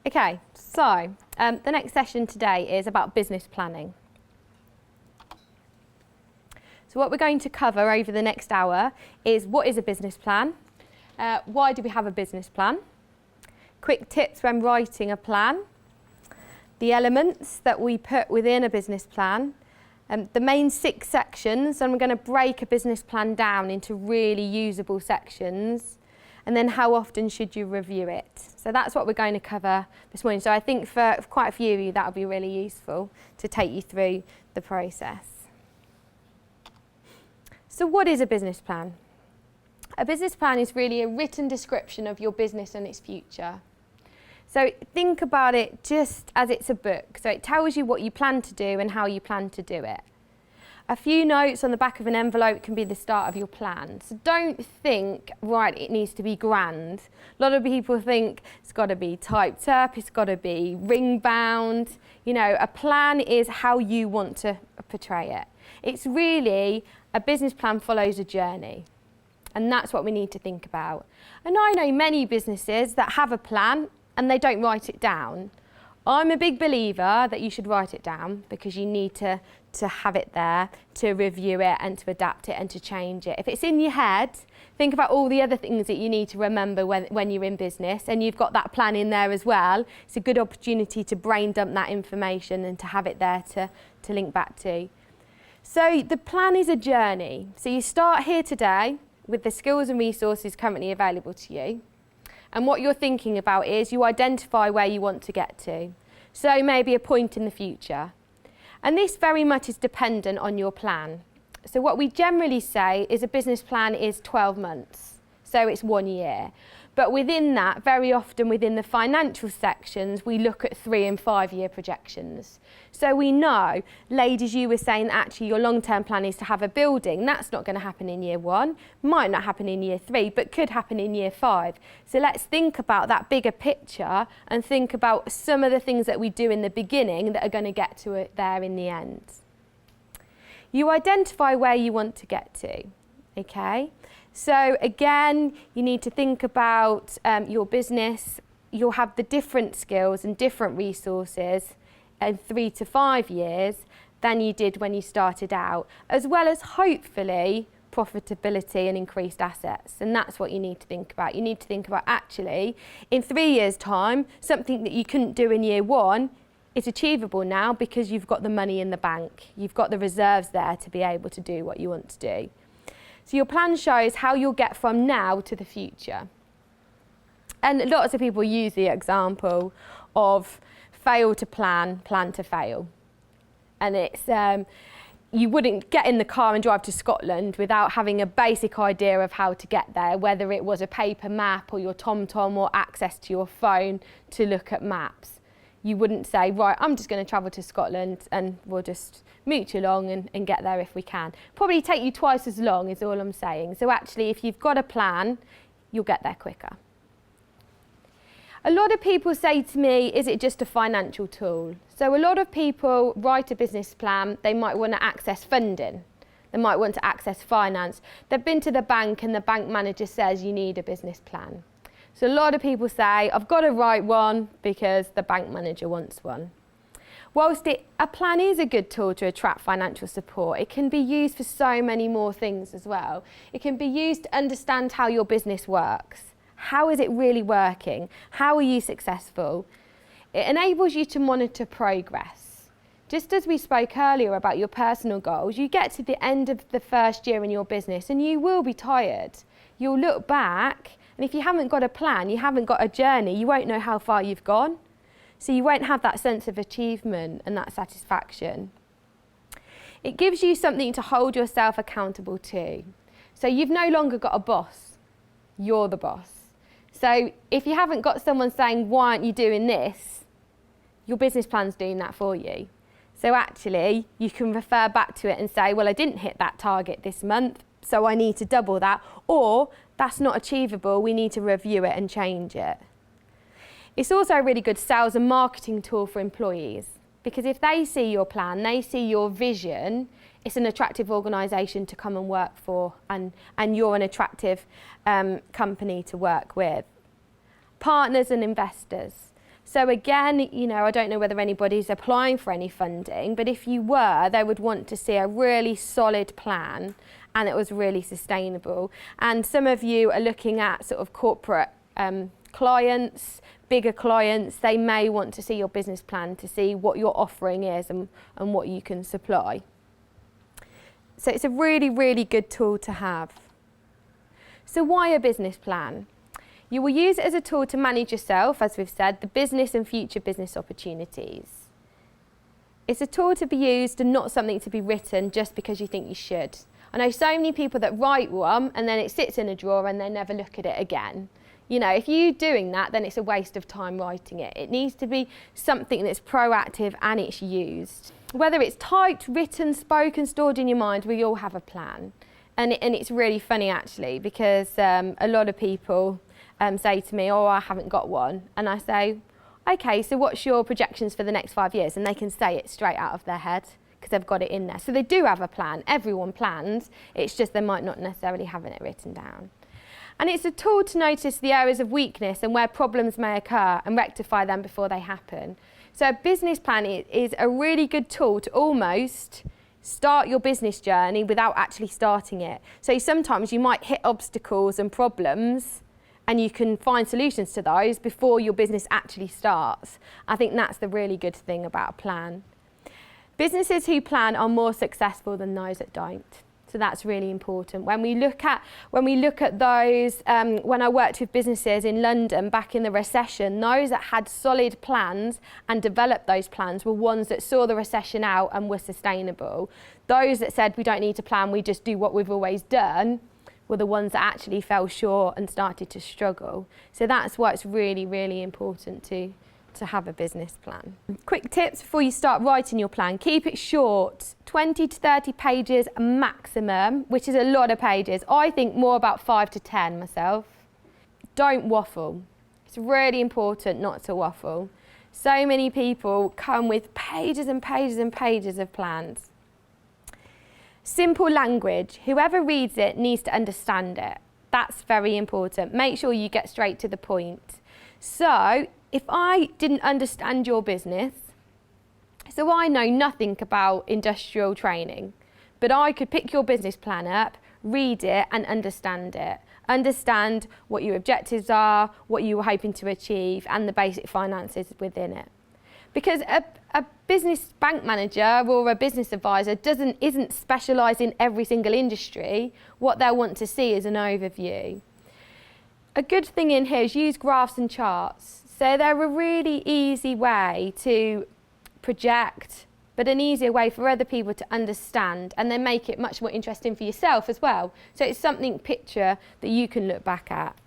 Okay, so the next session today is about business planning. So what we're going to cover over the next hour is what is a business plan, why do we have a business plan, quick tips when writing a plan, the elements that we put within a business plan, the main 6 sections, and we're going to break a business plan down into really usable sections, and then how often should you review it. So that's what we're going to cover this morning. So I think for quite a few of you that will be really useful to take you through the process. So what is a business plan? A business plan is really a written description of your business and its future. So think about it just as it's a book. So it tells you what you plan to do and how you plan to do it. A few notes on the back of an envelope can be the start of your plan. So don't think, right, it needs to be grand. A lot of people think it's got to be typed up, it's got to be ring bound. You know, a plan is how you want to portray it. It's really, a business plan follows a journey. And that's what we need to think about. And I know many businesses that have a plan and they don't write it down. I'm a big believer that you should write it down because you need to have it there, to review it and to adapt it and to change it. If it's in your head, think about all the other things that you need to remember when you're in business, and you've got that plan in there as well. It's a good opportunity to brain dump that information and to have it there to link back to. So the plan is a journey. So you start here today with the skills and resources currently available to you. And what you're thinking about is you identify where you want to get to. So maybe a point in the future. And this very much is dependent on your plan. So what we generally say is a business plan is 12 months. So it's 1 year. But within that, very often within the financial sections, we look at 3 and 5 year projections. So we know, ladies, you were saying that actually your long-term plan is to have a building. That's not going to happen in year 1, might not happen in year 3, but could happen in year 5. So let's think about that bigger picture and think about some of the things that we do in the beginning that are going to get to it there in the end. You identify where you want to get to, okay? So again, you need to think about your business. You'll have the different skills and different resources in 3 to 5 years than you did when you started out, as well as hopefully profitability and increased assets. And that's what you need to think about. You need to think about actually in 3 years' time, something that you couldn't do in year 1 is achievable now because you've got the money in the bank. You've got the reserves there to be able to do what you want to do. So your plan shows how you'll get from now to the future. And lots of people use the example of fail to plan, plan to fail. And it's, you wouldn't get in the car and drive to Scotland without having a basic idea of how to get there, whether it was a paper map or your TomTom or access to your phone to look at maps. You wouldn't say, right, I'm just going to travel to Scotland and we'll just mooch along and get there if we can. Probably take you twice as long is all I'm saying. So actually, if you've got a plan, you'll get there quicker. A lot of people say to me, is it just a financial tool? So a lot of people write a business plan, they might want to access funding. They might want to access finance. They've been to the bank and the bank manager says you need a business plan. So a lot of people say, I've got to write one because the bank manager wants one. Whilst a plan is a good tool to attract financial support, it can be used for so many more things as well. It can be used to understand how your business works. How is it really working? How are you successful? It enables you to monitor progress. Just as we spoke earlier about your personal goals, you get to the end of the first year in your business and you will be tired. You'll look back, and if you haven't got a plan, you haven't got a journey, you won't know how far you've gone. So you won't have that sense of achievement and that satisfaction. It gives you something to hold yourself accountable to. So you've no longer got a boss, you're the boss. So if you haven't got someone saying, why aren't you doing this? Your business plan's doing that for you. So actually, you can refer back to it and say, well, I didn't hit that target this month, so I need to double that. Or, that's not achievable, we need to review it and change it. It's also a really good sales and marketing tool for employees, because if they see your plan, they see your vision, it's an attractive organisation to come and work for, and you're an attractive company to work with. Partners and investors. So again, I don't know whether anybody's applying for any funding, but if you were, they would want to see a really solid plan and it was really sustainable. And some of you are looking at sort of corporate clients, bigger clients. They may want to see your business plan to see what your offering is and what you can supply. So it's a really, really good tool to have. So why a business plan? You will use it as a tool to manage yourself, as we've said, the business and future business opportunities. It's a tool to be used and not something to be written just because you think you should. I know so many people that write one and then it sits in a drawer and they never look at it again. If you're doing that, then it's a waste of time writing it. It needs to be something that's proactive and it's used. Whether it's typed, written, spoken, stored in your mind, we all have a plan. And it's really funny actually, because a lot of people say to me, I haven't got one. And I say, okay, so what's your projections for the next 5 years? And they can say it straight out of their head because they've got it in there. So they do have a plan. Everyone plans. It's just they might not necessarily have it written down. And it's a tool to notice the areas of weakness and where problems may occur and rectify them before they happen. So a business plan is a really good tool to almost start your business journey without actually starting it. So sometimes you might hit obstacles and problems and you can find solutions to those before your business actually starts. I think that's the really good thing about a plan. Businesses who plan are more successful than those that don't. So that's really important. When we look at those, when I worked with businesses in London back in the recession, those that had solid plans and developed those plans were ones that saw the recession out and were sustainable. Those that said we don't need to plan, we just do what we've always done, were the ones that actually fell short and started to struggle. So that's why it's really, really important to have a business plan. Quick tips before you start writing your plan. Keep it short, 20 to 30 pages maximum, which is a lot of pages. I think more about 5 to 10 myself. Don't waffle. It's really important not to waffle. So many people come with pages and pages and pages of plans. Simple language. Whoever reads it needs to understand it. That's very important. Make sure you get straight to the point. So, if I didn't understand your business, so I know nothing about industrial training, but I could pick your business plan up, read it and understand it. Understand what your objectives are, what you were hoping to achieve and the basic finances within it. Because a business bank manager or a business advisor isn't specialised in every single industry. What they'll want to see is an overview. A good thing in here is use graphs and charts. So they're a really easy way to project, but an easier way for other people to understand, and then make it much more interesting for yourself as well. So it's something picture that you can look back at.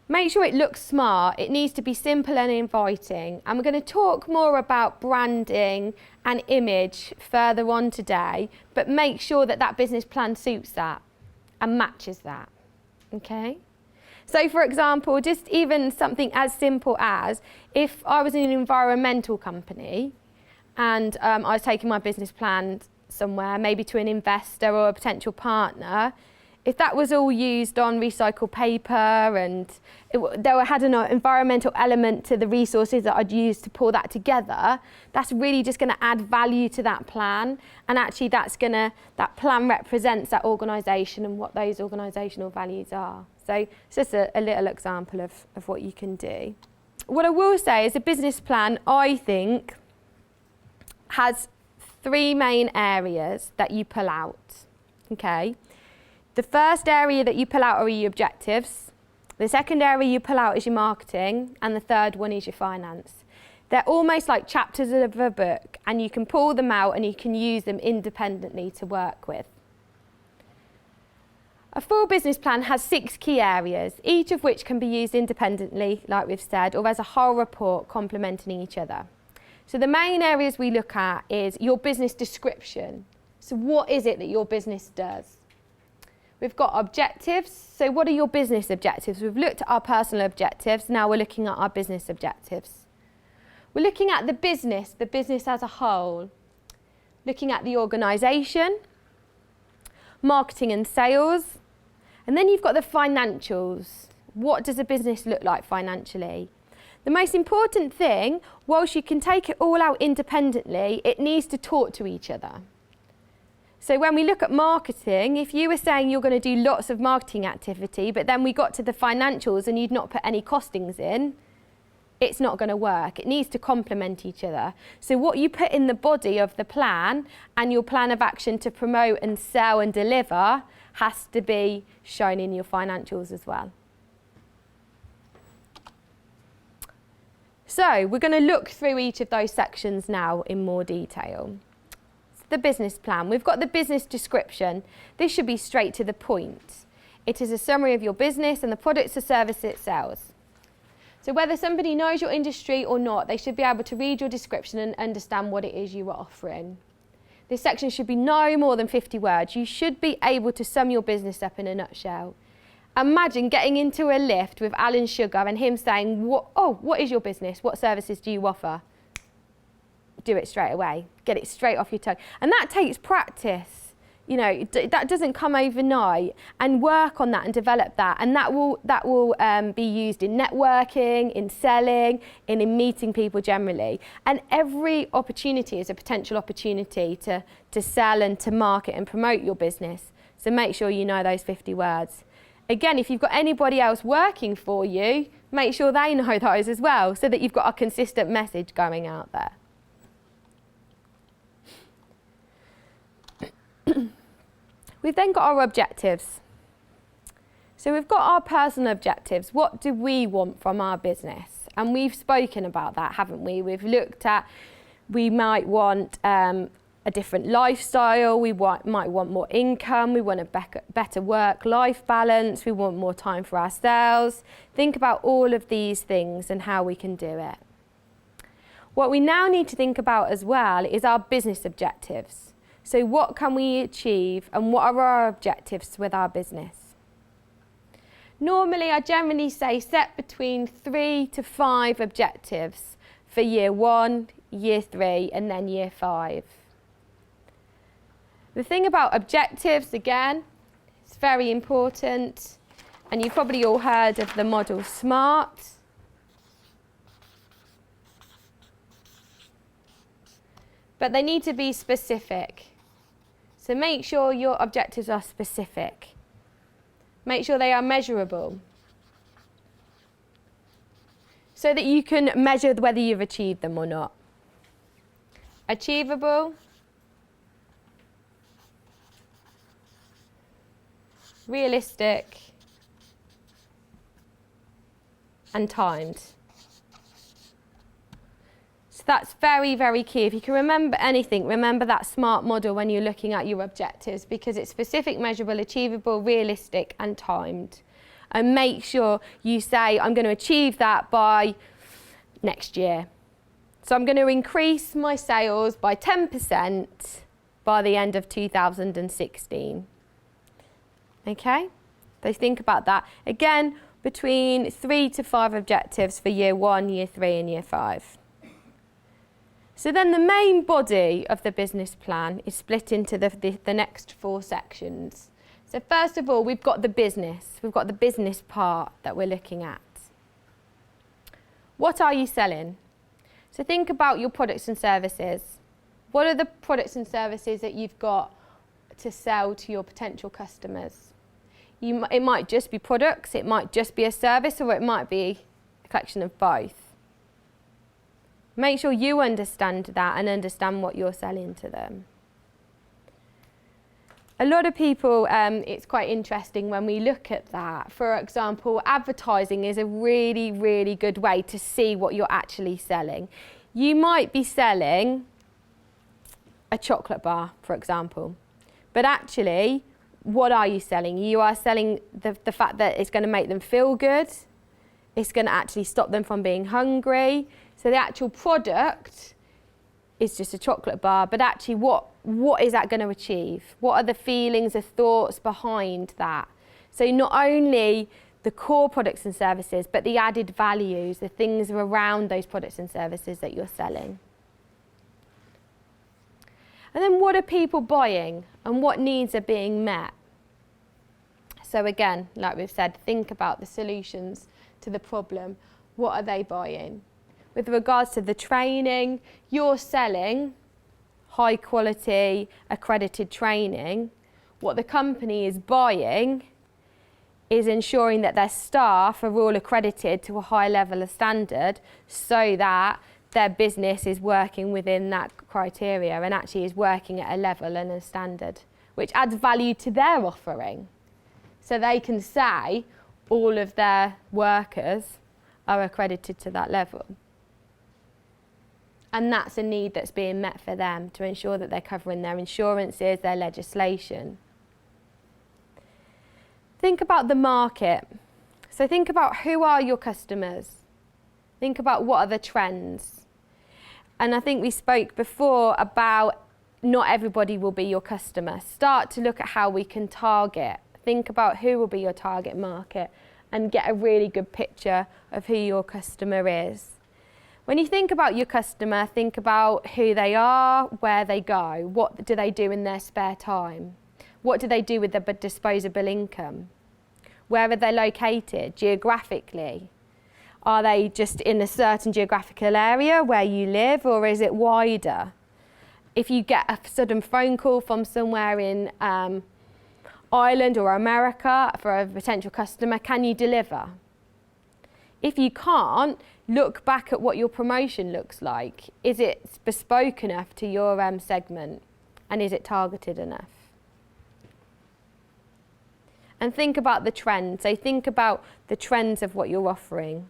Make sure it looks smart. It needs to be simple and inviting. And we're going to talk more about branding and image further on today, but make sure that that business plan suits that and matches that. Okay? So for example, just even something as simple as if I was in an environmental company and I was taking my business plan somewhere, maybe to an investor or a potential partner, if that was all used on recycled paper and there had an environmental element to the resources that I'd use to pull that together, that's really just going to add value to that plan. And actually that plan represents that organisation and what those organisational values are. So it's just a little example of what you can do. What I will say is a business plan, I think, has 3 main areas that you pull out. Okay? The first area that you pull out are your objectives. The second area you pull out is your marketing. And the third one is your finance. They're almost like chapters of a book, and you can pull them out and you can use them independently to work with. A full business plan has 6 key areas, each of which can be used independently, like we've said, or as a whole report complementing each other. So the main areas we look at is your business description. So what is it that your business does? We've got objectives. So what are your business objectives? We've looked at our personal objectives. Now we're looking at our business objectives. We're looking at the business as a whole. Looking at the organisation, marketing and sales. And then you've got the financials. What does a business look like financially? The most important thing, whilst you can take it all out independently, it needs to talk to each other. So when we look at marketing, if you were saying you're going to do lots of marketing activity, but then we got to the financials and you'd not put any costings in, it's not going to work. It needs to complement each other. So what you put in the body of the plan and your plan of action to promote and sell and deliver has to be shown in your financials as well. So we're going to look through each of those sections now in more detail. The business plan. We've got the business description. This should be straight to the point. It is a summary of your business and the products or services it sells. So whether somebody knows your industry or not, they should be able to read your description and understand what it is you are offering. This section should be no more than 50 words. You should be able to sum your business up in a nutshell. Imagine getting into a lift with Alan Sugar and him saying, what is your business? What services do you offer? Do it straight away. Get it straight off your tongue. And that takes practice. You know, that doesn't come overnight, and work on that and develop that. And that will be used in networking, in selling, in meeting people generally. And every opportunity is a potential opportunity to sell and to market and promote your business. So make sure you know those 50 words. Again, if you've got anybody else working for you, make sure they know those as well, so that you've got a consistent message going out there. We've then got our objectives. So we've got our personal objectives. What do we want from our business? And we've spoken about that, haven't we? We've looked at, we might want a different lifestyle, we might want more income, we want a better work-life balance, we want more time for ourselves. Think about all of these things and how we can do it. What we now need to think about as well is our business objectives. So what can we achieve and what are our objectives with our business? Normally, I generally say set between 3 to 5 objectives for year 1, year 3 and then year 5. The thing about objectives, again, it's very important, and you've probably all heard of the model SMART. But they need to be specific. So make sure your objectives are specific. Make sure they are measurable, so that you can measure whether you've achieved them or not. Achievable, realistic, and timed. So that's very, very key. If you can remember anything, remember that SMART model when you're looking at your objectives, because it's specific, measurable, achievable, realistic, and timed. And make sure you say, I'm going to achieve that by next year. So I'm going to increase my sales by 10% by the end of 2016. Okay? So think about that. Again, between 3 to 5 objectives for year 1, year 3, and year 5. So then the main body of the business plan is split into the next 4 sections. So first of all, we've got the business. We've got the business part that we're looking at. What are you selling? So think about your products and services. What are the products and services that you've got to sell to your potential customers? It might just be products, it might just be a service, or it might be a collection of both. Make sure you understand that and understand what you're selling to them. A lot of people, it's quite interesting when we look at that. For example, advertising is a really, really good way to see what you're actually selling. You might be selling a chocolate bar, for example, but actually, what are you selling? You are selling the fact that it's going to make them feel good. It's going to actually stop them from being hungry. So the actual product is just a chocolate bar, but actually what is that going to achieve? What are the feelings, the thoughts behind that? So not only the core products and services, but the added values, the things around those products and services that you're selling. And then what are people buying and what needs are being met? So again, like we've said, think about the solutions to the problem. What are they buying? With regards to the training, you're selling high quality accredited training. What the company is buying is ensuring that their staff are all accredited to a high level of standard so that their business is working within that criteria and actually is working at a level and a standard, which adds value to their offering. So they can say all of their workers are accredited to that level. And that's a need that's being met for them to ensure that they're covering their insurances, their legislation. Think about the market. So think about who are your customers. Think about what are the trends. And I think we spoke before about not everybody will be your customer. Start to look at how we can target. Think about who will be your target market and get a really good picture of who your customer is. When you think about your customer, think about who they are, where they go, what do they do in their spare time, what do they do with their disposable income, where are they located geographically? Are they just in a certain geographical area where you live, or is it wider? If you get a sudden phone call from somewhere in Ireland or America for a potential customer, can you deliver? If you can't, look back at what your promotion looks like. Is it bespoke enough to your segment? And is it targeted enough? And think about the trends. So think about the trends of what you're offering.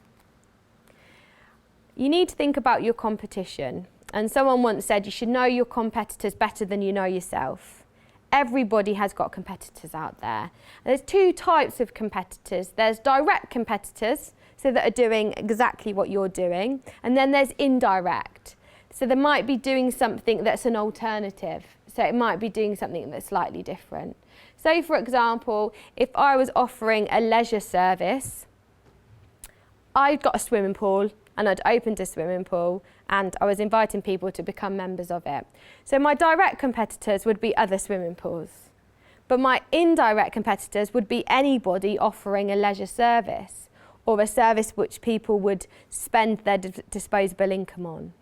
You need to think about your competition. And someone once said you should know your competitors better than you know yourself. Everybody has got competitors out there. And there's two types of competitors. There's direct competitors, so that are doing exactly what you're doing. And then there's indirect. So they might be doing something that's an alternative. So it might be doing something that's slightly different. So for example, if I was offering a leisure service, I've got a swimming pool and I'd opened a swimming pool and I was inviting people to become members of it. So my direct competitors would be other swimming pools. But my indirect competitors would be anybody offering a leisure service or a service which people would spend their disposable income on.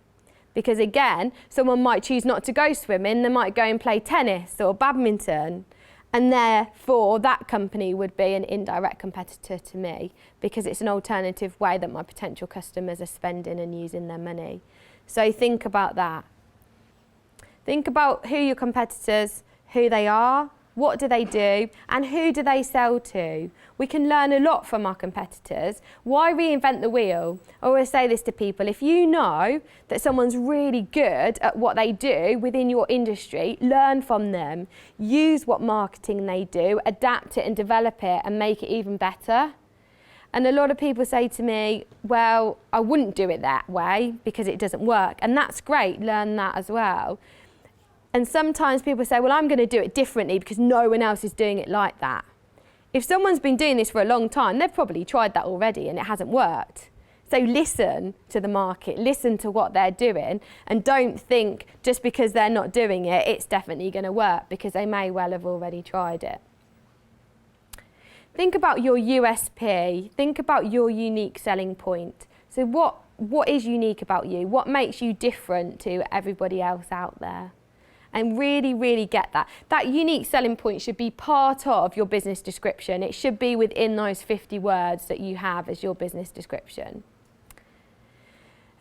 Because again, someone might choose not to go swimming, they might go and play tennis or badminton, and therefore that company would be an indirect competitor to me because it's an alternative way that my potential customers are spending and using their money. So think about that. Think about who your competitors, who they are, what do they do, and who do they sell to? We can learn a lot from our competitors. Why reinvent the wheel? I always say this to people, if you know that someone's really good at what they do within your industry, learn from them. Use what marketing they do, adapt it and develop it and make it even better. And a lot of people say to me, well, I wouldn't do it that way because it doesn't work. And that's great, learn that as well. And sometimes people say, well, I'm going to do it differently because no one else is doing it like that. If someone's been doing this for a long time, they've probably tried that already and it hasn't worked. So listen to the market, listen to what they're doing, and don't think just because they're not doing it, it's definitely going to work, because they may well have already tried it. Think about your USP, think about your unique selling point. So what is unique about you? What makes you different to everybody else out there? And really, really get that. That unique selling point should be part of your business description. It should be within those 50 words that you have as your business description.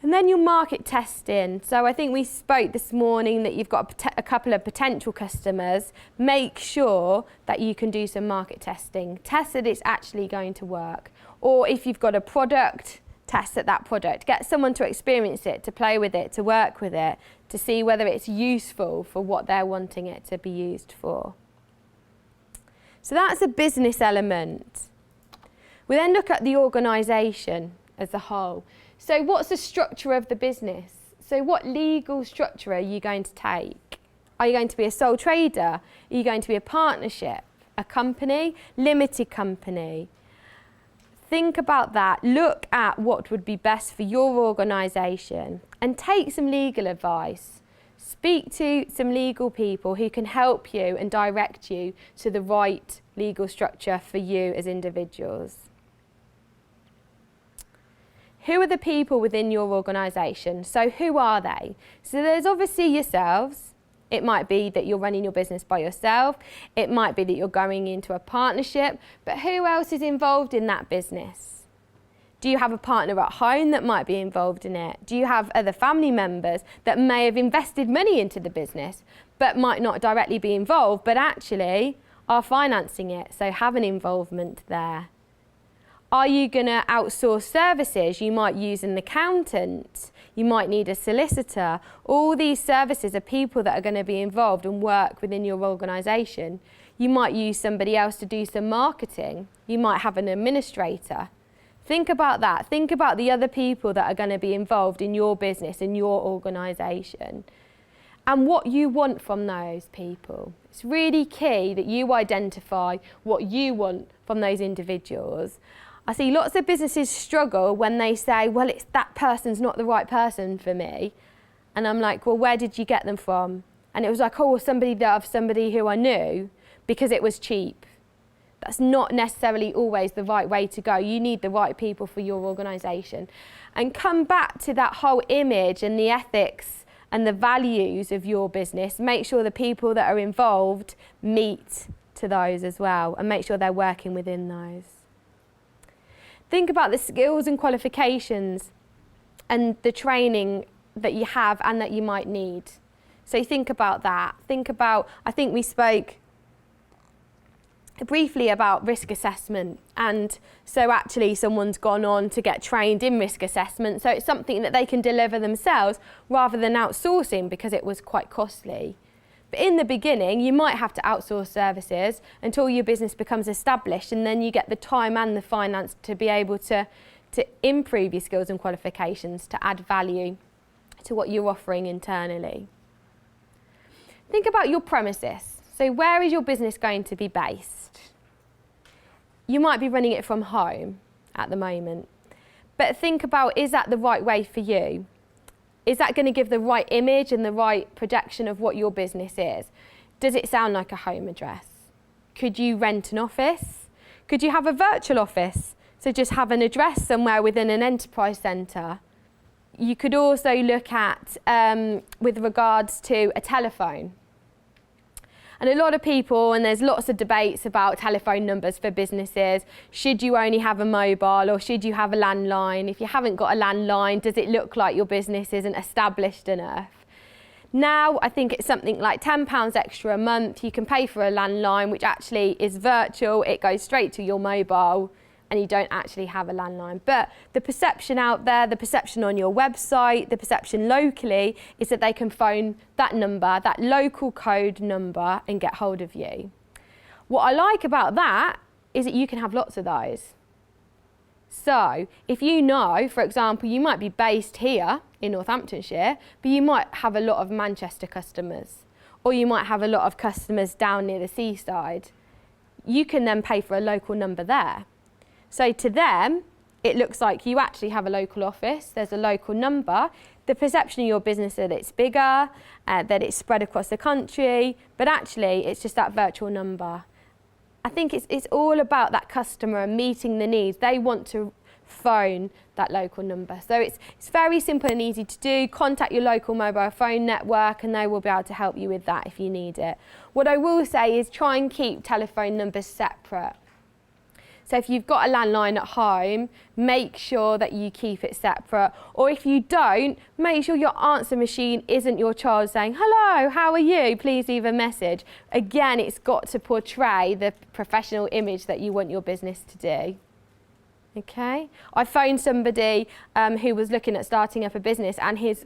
And then your market testing. So I think we spoke this morning that you've got a couple of potential customers. Make sure that you can do some market testing. Test that it's actually going to work. Or if you've got a product, test that product. Get someone to experience it, to play with it, to work with it, to see whether it's useful for what they're wanting it to be used for. So that's a business element. We then look at the organisation as a whole. So what's the structure of the business? So what legal structure are you going to take? Are you going to be a sole trader? Are you going to be a partnership, a company, limited company? Think about that, look at what would be best for your organisation and take some legal advice. Speak to some legal people who can help you and direct you to the right legal structure for you as individuals. Who are the people within your organisation? So who are they? So there's obviously yourselves. It might be that you're running your business by yourself. It might be that you're going into a partnership. But who else is involved in that business? Do you have a partner at home that might be involved in it? Do you have other family members that may have invested money into the business but might not directly be involved but actually are financing it, so have an involvement there? Are you going to outsource services? You might use an accountant. You might need a solicitor. All these services are people that are going to be involved and work within your organisation. You might use somebody else to do some marketing. You might have an administrator. Think about that. Think about the other people that are going to be involved in your business, in your organisation, and what you want from those people. It's really key that you identify what you want from those individuals. I see lots of businesses struggle when they say, well, it's that person's not the right person for me. And I'm like, well, where did you get them from? And it was like, oh, somebody who I knew because it was cheap. That's not necessarily always the right way to go. You need the right people for your organisation. And come back to that whole image and the ethics and the values of your business. Make sure the people that are involved meet to those as well, and make sure they're working within those. Think about the skills and qualifications and the training that you have and that you might need. So think about that. Think about, I think we spoke briefly about risk assessment, and so actually someone's gone on to get trained in risk assessment, so it's something that they can deliver themselves rather than outsourcing because it was quite costly. But in the beginning, you might have to outsource services until your business becomes established, and then you get the time and the finance to be able to improve your skills and qualifications, to add value to what you're offering internally. Think about your premises. So where is your business going to be based? You might be running it from home at the moment, but think about, is that the right way for you? Is that going to give the right image and the right projection of what your business is? Does it sound like a home address? Could you rent an office? Could you have a virtual office? So just have an address somewhere within an enterprise centre. You could also look at, with regards to a telephone. And a lot of people, and there's lots of debates about telephone numbers for businesses. Should you only have a mobile or should you have a landline? If you haven't got a landline, does it look like your business isn't established enough? Now, I think it's something like £10 extra a month. You can pay for a landline, which actually is virtual. It goes straight to your mobile and you don't actually have a landline. But the perception out there, the perception on your website, the perception locally is that they can phone that number, that local code number, and get hold of you. What I like about that is that you can have lots of those. So if you know, for example, you might be based here in Northamptonshire, but you might have a lot of Manchester customers, or you might have a lot of customers down near the seaside. You can then pay for a local number there. So to them, it looks like you actually have a local office, there's a local number, the perception of your business that it's bigger, that it's spread across the country, but actually it's just that virtual number. I think it's all about that customer and meeting the needs. They want to phone that local number. So it's very simple and easy to do. Contact your local mobile phone network and they will be able to help you with that if you need it. What I will say is try and keep telephone numbers separate. So if you've got a landline at home, make sure that you keep it separate. Or if you don't, make sure your answer machine isn't your child saying, hello, how are you? Please leave a message. Again, it's got to portray the professional image that you want your business to do. Okay? I phoned somebody who was looking at starting up a business, and his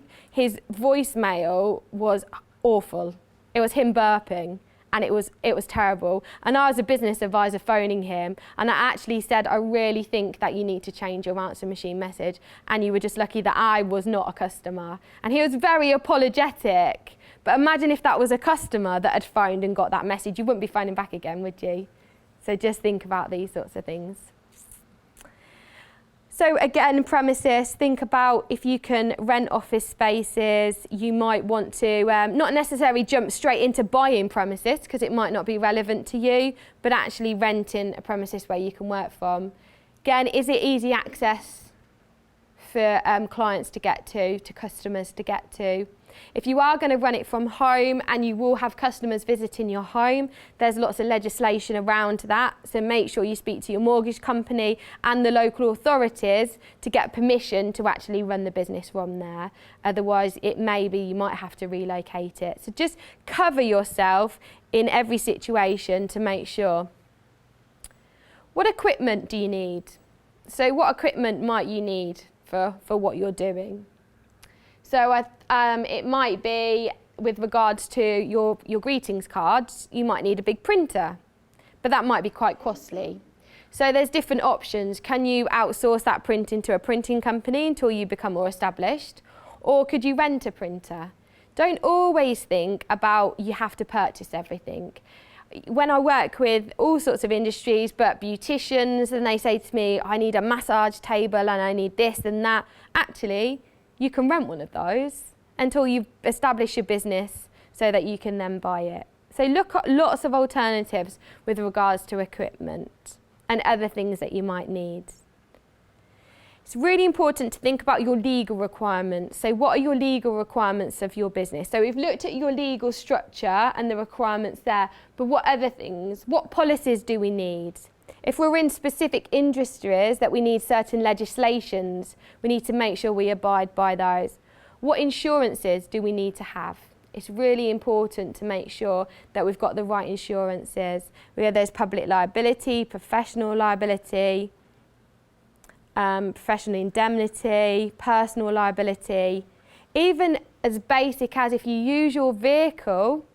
voicemail was awful. It was him burping. And it was terrible. And I was a business advisor phoning him, and I actually said, I really think that you need to change your answer machine message, and you were just lucky that I was not a customer. And he was very apologetic. But imagine if that was a customer that had phoned and got that message, you wouldn't be phoning back again, would you? So just think about these sorts of things. So again, premises, think about if you can rent office spaces. You might want to not necessarily jump straight into buying premises because it might not be relevant to you, but actually renting a premises where you can work from. Again, is it easy access for clients to get to customers to get to. If you are going to run it from home and you will have customers visiting your home, there's lots of legislation around that. So make sure you speak to your mortgage company and the local authorities to get permission to actually run the business from there. Otherwise, it may be you might have to relocate it. So just cover yourself in every situation to make sure. What equipment do you need? So what equipment might you need for what you're doing? So it might be, with regards to your greetings cards, you might need a big printer, but that might be quite costly. So there's different options. Can you outsource that printing to a printing company until you become more established? Or could you rent a printer? Don't always think about you have to purchase everything. When I work with all sorts of industries, but beauticians, and they say to me, I need a massage table and I need this and that. Actually, you can rent one of those until you've established your business so that you can then buy it. So look at lots of alternatives with regards to equipment and other things that you might need. It's really important to think about your legal requirements. So what are your legal requirements of your business? So we've looked at your legal structure and the requirements there, but what other things? What policies do we need? If we're in specific industries that we need certain legislations, we need to make sure we abide by those. What insurances do we need to have? It's really important to make sure that we've got the right insurances. There's public liability, professional liability, professional indemnity, personal liability. Even as basic as if you use your vehicle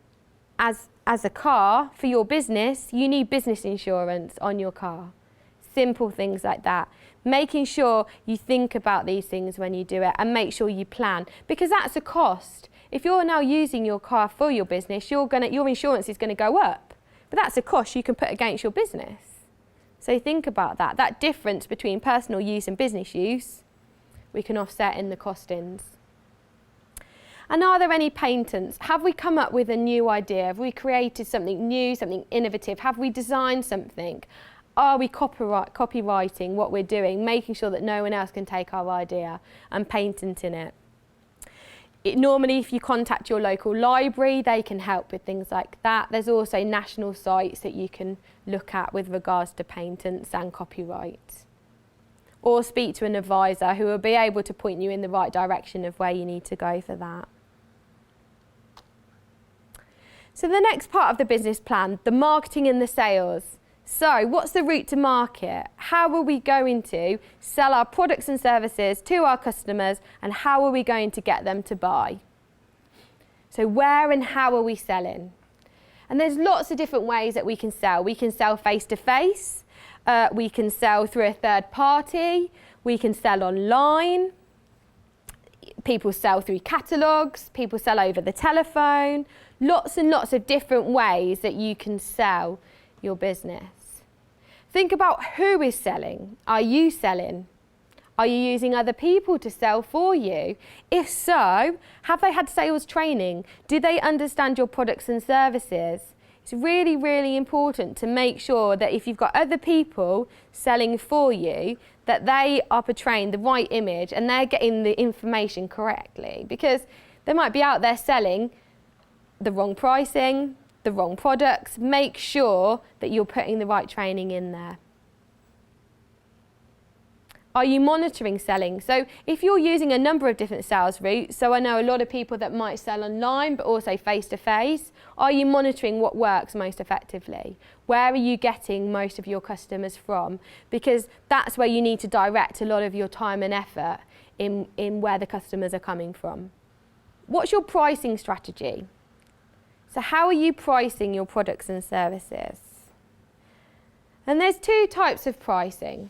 as a car for your business, you need business insurance on your car. Simple things like that. Making sure you think about these things when you do it and make sure you plan, because that's a cost. If you're now using your car for your business, your insurance is going to go up, but that's a cost you can put against your business. So think about that. That difference between personal use and business use, we can offset in the costings. And are there any patents? Have we come up with a new idea? Have we created something new, something innovative? Have we designed something? Are we copywriting what we're doing, making sure that no one else can take our idea and patenting it? Normally, if you contact your local library, they can help with things like that. There's also national sites that you can look at with regards to patents and copyright. Or speak to an advisor who will be able to point you in the right direction of where you need to go for that. So the next part of the business plan, the marketing and the sales. So what's the route to market? How are we going to sell our products and services to our customers, and how are we going to get them to buy? So where and how are we selling? And there's lots of different ways that we can sell. We can sell face-to-face, we can sell through a third party, we can sell online, people sell through catalogues, people sell over the telephone, lots and lots of different ways that you can sell your business. Think about who is selling. Are you selling? Are you using other people to sell for you? If so, have they had sales training? Do they understand your products and services? It's really, really important to make sure that if you've got other people selling for you, that they are portraying the right image and they're getting the information correctly, because they might be out there selling the wrong pricing, the wrong products. Make sure that you're putting the right training in there. Are you monitoring selling? So if you're using a number of different sales routes, so I know a lot of people that might sell online but also face-to-face, are you monitoring what works most effectively? Where are you getting most of your customers from? Because that's where you need to direct a lot of your time and effort in where the customers are coming from. What's your pricing strategy? So how are you pricing your products and services? And there's two types of pricing.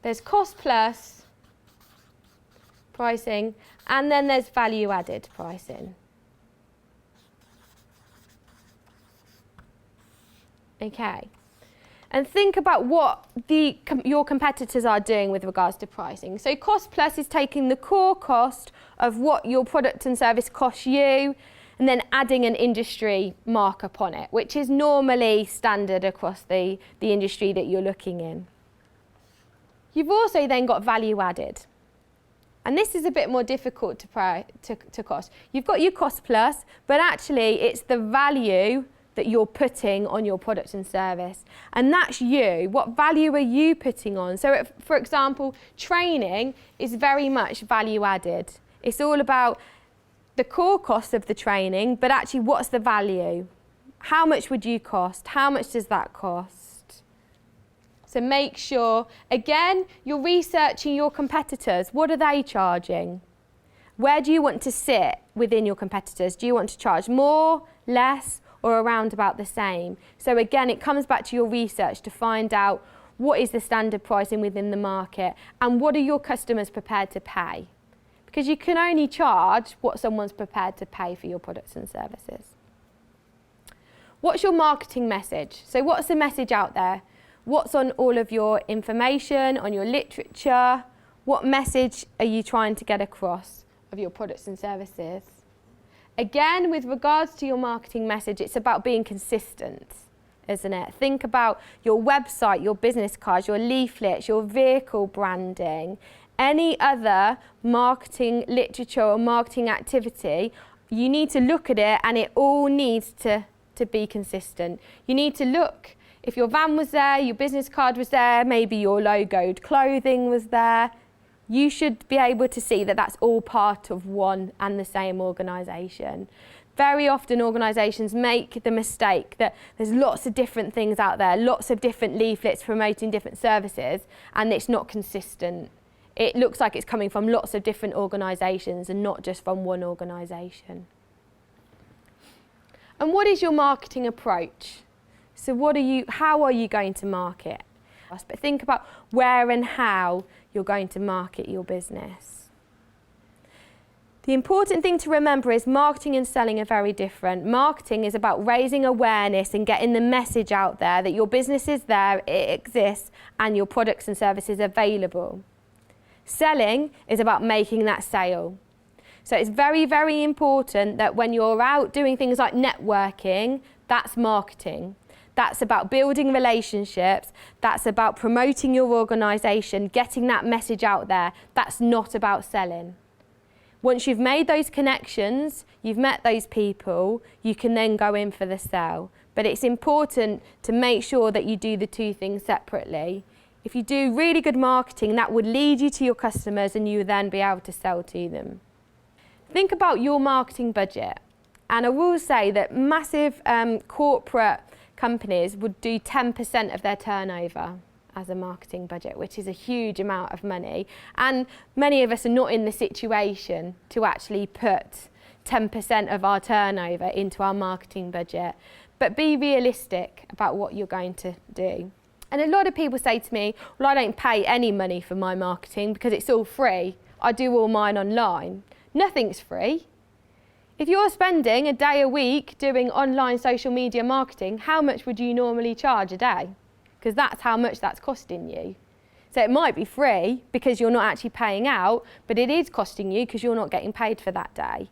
There's cost plus pricing, and then there's value added pricing. Okay. And think about what your competitors are doing with regards to pricing. So cost plus is taking the core cost of what your product and service costs you and then adding an industry markup on it, which is normally standard across the industry that you're looking in. You've also then got value added. And this is a bit more difficult to cost. You've got your cost plus, but actually it's the value that you're putting on your product and service. And that's you. What value are you putting on? So, for example, training is very much value added. It's all about the core cost of the training, but actually what's the value? How much would you cost? How much does that cost? So make sure, again, you're researching your competitors. What are they charging? Where do you want to sit within your competitors? Do you want to charge more, less, or around about the same? So again, it comes back to your research to find out what is the standard pricing within the market and what are your customers prepared to pay? Because you can only charge what someone's prepared to pay for your products and services. What's your marketing message? So what's the message out there? What's on all of your information, on your literature? What message are you trying to get across of your products and services? Again, with regards to your marketing message, it's about being consistent, isn't it? Think about your website, your business cards, your leaflets, your vehicle branding, any other marketing literature or marketing activity. You need to look at it and it all needs to be consistent. You need to look, if your van was there, your business card was there, maybe your logoed clothing was there, you should be able to see that that's all part of one and the same organisation. Very often organisations make the mistake that there's lots of different things out there, lots of different leaflets promoting different services, and it's not consistent. It looks like it's coming from lots of different organisations and not just from one organisation. And what is your marketing approach? So how are you going to market? But think about where and how you're going to market your business. The important thing to remember is marketing and selling are very different. Marketing is about raising awareness and getting the message out there that your business is there, it exists, and your products and services are available. Selling is about making that sale. So it's very, very important that when you're out doing things like networking, that's marketing. That's about building relationships. That's about promoting your organisation, getting that message out there. That's not about selling. Once you've made those connections, you've met those people, you can then go in for the sale. But it's important to make sure that you do the two things separately. If you do really good marketing, that would lead you to your customers and you would then be able to sell to them. Think about your marketing budget. And I will say that massive corporate companies would do 10% of their turnover as a marketing budget, which is a huge amount of money. And many of us are not in the situation to actually put 10% of our turnover into our marketing budget. But be realistic about what you're going to do. And a lot of people say to me, well, I don't pay any money for my marketing because it's all free. I do all mine online. Nothing's free. If you're spending a day a week doing online social media marketing, how much would you normally charge a day? Because that's how much that's costing you. So it might be free because you're not actually paying out, but it is costing you because you're not getting paid for that day.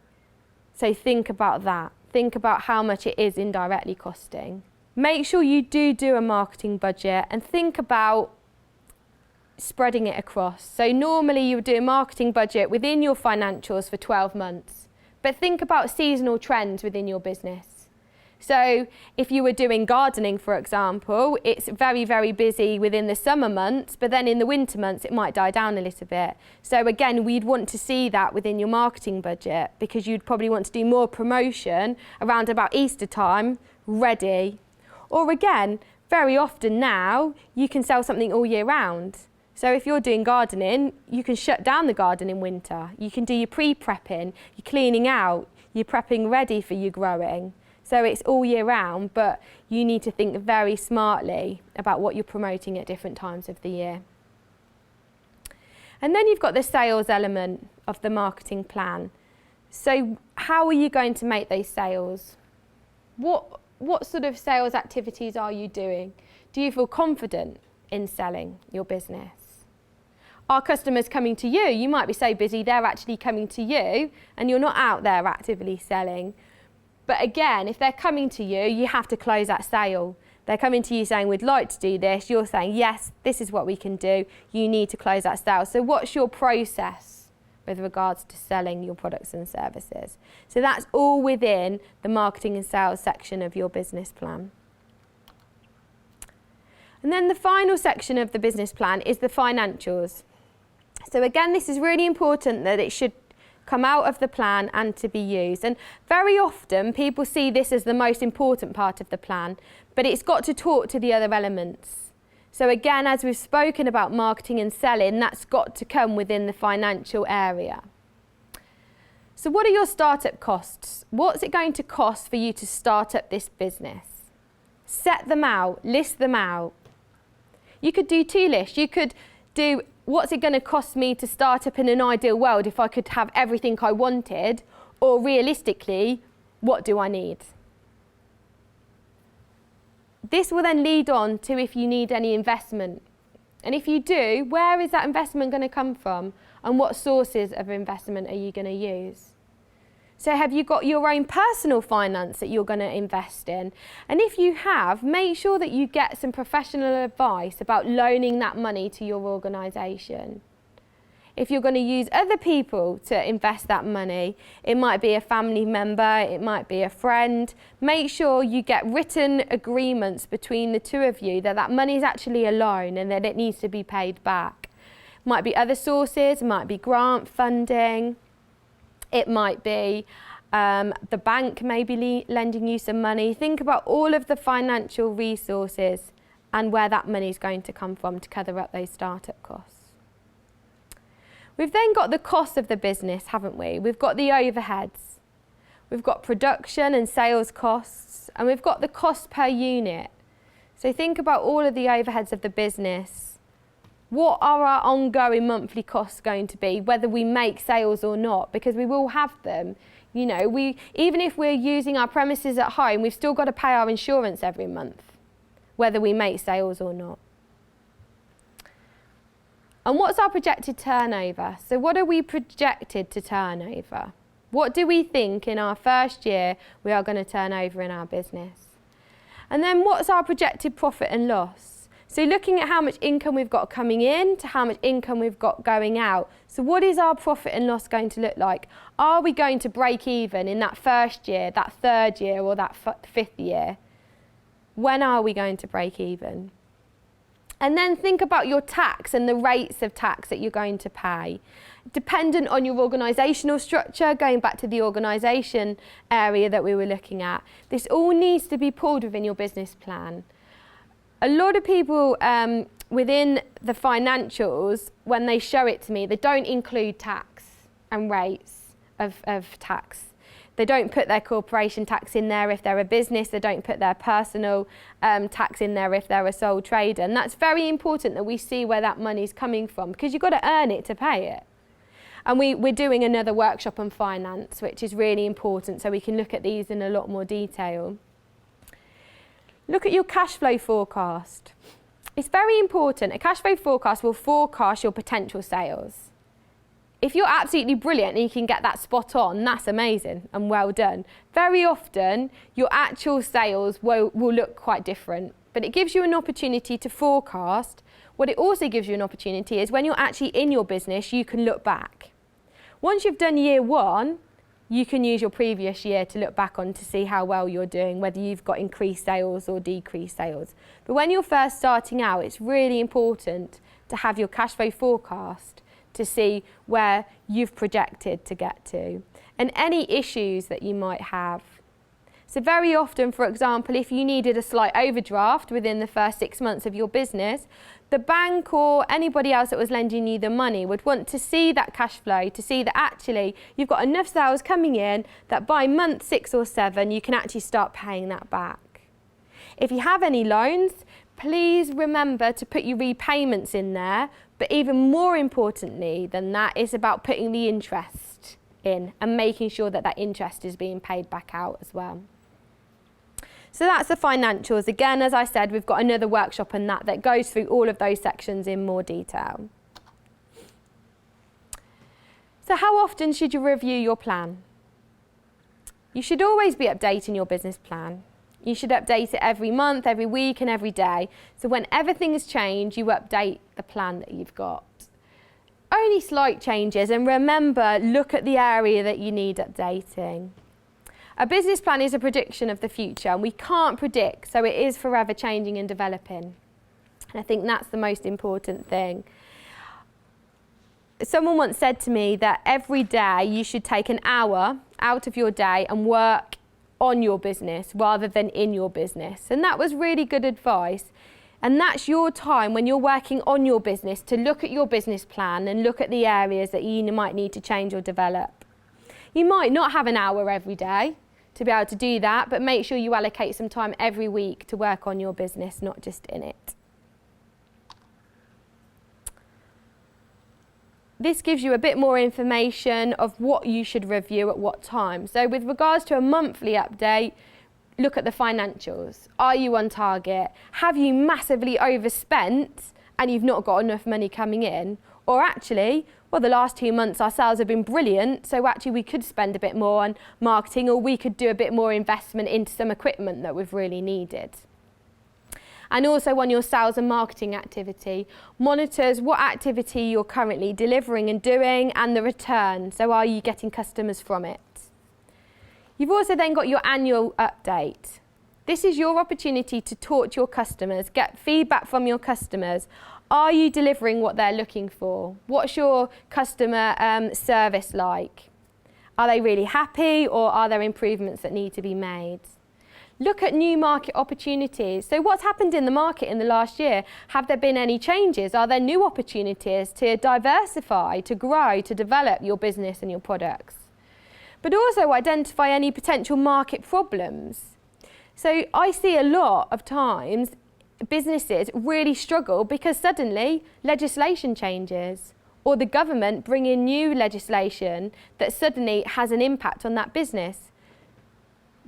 So think about that. Think about how much it is indirectly costing. Make sure you do a marketing budget and think about spreading it across. So normally you would do a marketing budget within your financials for 12 months. But think about seasonal trends within your business. So if you were doing gardening, for example, it's very, very busy within the summer months, but then in the winter months it might die down a little bit. So again, we'd want to see that within your marketing budget because you'd probably want to do more promotion around about Easter time, ready. Or again, very often now, you can sell something all year round. So if you're doing gardening, you can shut down the garden in winter. You can do your pre-prepping, your cleaning out, your prepping ready for your growing. So it's all year round, but you need to think very smartly about what you're promoting at different times of the year. And then you've got the sales element of the marketing plan. So how are you going to make those sales? What sort of sales activities are you doing? Do you feel confident in selling your business? Are customers coming to you? You might be so busy they're actually coming to you and you're not out there actively selling. But again, if they're coming to you, you have to close that sale. They're coming to you saying, we'd like to do this. You're saying, yes, this is what we can do. You need to close that sale. So what's your process with regards to selling your products and services? So that's all within the marketing and sales section of your business plan. And then the final section of the business plan is the financials. So again, this is really important that it should come out of the plan and to be used. And very often people see this as the most important part of the plan, but it's got to talk to the other elements. So again, as we've spoken about marketing and selling, that's got to come within the financial area. So what are your startup costs? What's it going to cost for you to start up this business? Set them out, list them out. You could do two lists. You could do, what's it going to cost me to start up in an ideal world if I could have everything I wanted? Or realistically, what do I need? This will then lead on to if you need any investment. And if you do, where is that investment going to come from? And what sources of investment are you going to use? So have you got your own personal finance that you're going to invest in? And if you have, make sure that you get some professional advice about loaning that money to your organisation. If you're going to use other people to invest that money, it might be a family member, it might be a friend. Make sure you get written agreements between the two of you that that money is actually a loan and that it needs to be paid back. Might be other sources, might be grant funding. It might be the bank may be lending you some money. Think about all of the financial resources and where that money is going to come from to cover up those startup costs. We've then got the cost of the business, haven't we? We've got the overheads. We've got production and sales costs, and we've got the cost per unit. So think about all of the overheads of the business. What are our ongoing monthly costs going to be, whether we make sales or not? Because we will have them. You know, even if we're using our premises at home, we've still got to pay our insurance every month, whether we make sales or not. And what's our projected turnover? So what are we projected to turn over? What do we think in our first year we are going to turn over in our business? And then what's our projected profit and loss? So looking at how much income we've got coming in to how much income we've got going out. So what is our profit and loss going to look like? Are we going to break even in that first year, that third year, or that fifth year? When are we going to break even? And then think about your tax and the rates of tax that you're going to pay. Dependent on your organisational structure, going back to the organisation area that we were looking at, this all needs to be pulled within your business plan. A lot of people within the financials, when they show it to me, they don't include tax and rates of tax. They don't put their corporation tax in there if they're a business. They don't put their personal tax in there if they're a sole trader. And that's very important that we see where that money's coming from, because you've got to earn it to pay it. And we're doing another workshop on finance, which is really important, so we can look at these in a lot more detail. Look at your cash flow forecast. It's very important. A cash flow forecast will forecast your potential sales. If you're absolutely brilliant and you can get that spot on, that's amazing and well done. Very often, your actual sales will look quite different, but it gives you an opportunity to forecast. What it also gives you an opportunity is when you're actually in your business, you can look back. Once you've done year one, you can use your previous year to look back on to see how well you're doing, whether you've got increased sales or decreased sales. But when you're first starting out, it's really important to have your cash flow forecast to see where you've projected to get to and any issues that you might have. So very often, for example, if you needed a slight overdraft within the first 6 months of your business, the bank or anybody else that was lending you the money would want to see that cash flow, to see that actually you've got enough sales coming in that by month 6 or 7 you can actually start paying that back. If you have any loans, please remember to put your repayments in there, but even more importantly than that is about putting the interest in and making sure that that interest is being paid back out as well. So that's the financials. Again, as I said, we've got another workshop on that goes through all of those sections in more detail. So how often should you review your plan? You should always be updating your business plan. You should update it every month, every week and every day. So when everything has changed, you update the plan that you've got. Only slight changes, and remember, look at the area that you need updating. A business plan is a prediction of the future, and we can't predict, so it is forever changing and developing. And I think that's the most important thing. Someone once said to me that every day you should take an hour out of your day and work on your business rather than in your business. And that was really good advice. And that's your time when you're working on your business to look at your business plan and look at the areas that you might need to change or develop. You might not have an hour every day to be able to do that, but make sure you allocate some time every week to work on your business, not just in it. This gives you a bit more information of what you should review at what time. So with regards to a monthly update, look at the financials. Are you on target? Have you massively overspent and you've not got enough money coming in? Or actually, well, the last 2 months our sales have been brilliant, so actually we could spend a bit more on marketing, or we could do a bit more investment into some equipment that we've really needed. And also on your sales and marketing activity, monitors what activity you're currently delivering and doing and the return. So are you getting customers from it? You've also then got your annual update. This is your opportunity to talk to your customers, get feedback from your customers. Are you delivering what they're looking for? What's your customer service like? Are they really happy, or are there improvements that need to be made? Look at new market opportunities. So what's happened in the market in the last year? Have there been any changes? Are there new opportunities to diversify, to grow, to develop your business and your products? But also identify any potential market problems. So I see a lot of times businesses really struggle because suddenly legislation changes, or the government bring in new legislation that suddenly has an impact on that business.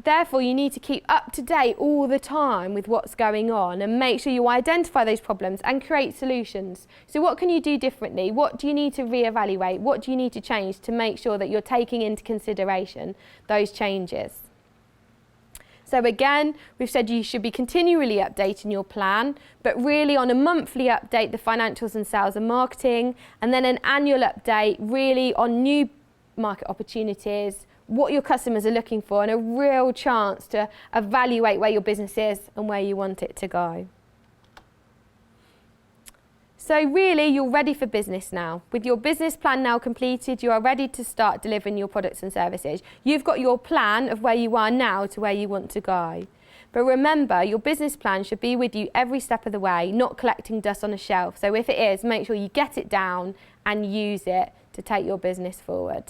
Therefore, you need to keep up to date all the time with what's going on and make sure you identify those problems and create solutions. So what can you do differently? What do you need to reevaluate? What do you need to change to make sure that you're taking into consideration those changes? So again, we've said you should be continually updating your plan, but really on a monthly update, the financials and sales and marketing, and then an annual update really on new market opportunities, what your customers are looking for, and a real chance to evaluate where your business is and where you want it to go. So really, you're ready for business now. With your business plan now completed, you are ready to start delivering your products and services. You've got your plan of where you are now to where you want to go. But remember, your business plan should be with you every step of the way, not collecting dust on a shelf. So if it is, make sure you get it down and use it to take your business forward.